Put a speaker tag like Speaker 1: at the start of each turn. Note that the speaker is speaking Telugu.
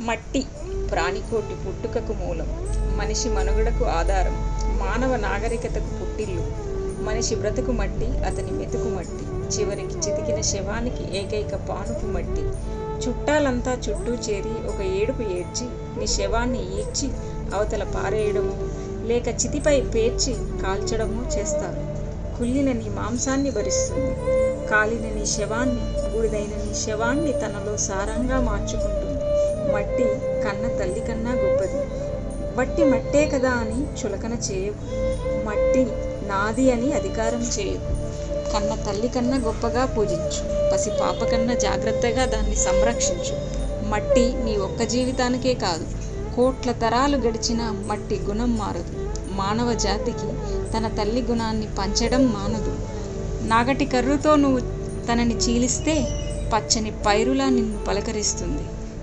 Speaker 1: మట్టి ప్రాణికోటి పుట్టుకకు మూలం, మనిషి మనుగడకు ఆధారం, మానవ నాగరికతకు పుట్టిల్లు. మనిషి బ్రతుకు మట్టి, అతని మెతుకు మట్టి, చివరికి చితికిన శవానికి ఏకైక పానుపు మట్టి. చుట్టాలంతా చుట్టూ చేరి ఒక ఏడుపు ఏడ్చి నీ శవాన్ని ఈడ్చి అవతల పారేయడము, లేక చితిపై పేర్చి కాల్చడము చేస్తారు. కుళ్ళిన నీ మాంసాన్ని భరిస్తుంది, కాలిన నీ శవాన్ని, బూడిదైన నీ శవాన్ని తనలో సారంగా మార్చుకుంటుంది. మట్టి కన్న తల్లి కన్నా గొప్పది. వట్టి మట్టే కదా అని చులకన చేయకు, మట్టి నాది అని అధికారం చేయకు. కన్న తల్లి కన్నా గొప్పగా పూజించు, పసి పాప కన్నా జాగ్రత్తగా దాన్ని సంరక్షించు. మట్టి నీ ఒక్క జీవితానికే కాదు, కోట్ల తరాలు గడిచిన మట్టి గుణం మారదు. మానవ జాతికి తన తల్లి గుణాన్ని పంచడం మానదు. నాగటి కర్రుతో నువ్వు తనని చీలిస్తే పచ్చని పైరులా నిన్ను పలకరిస్తుంది.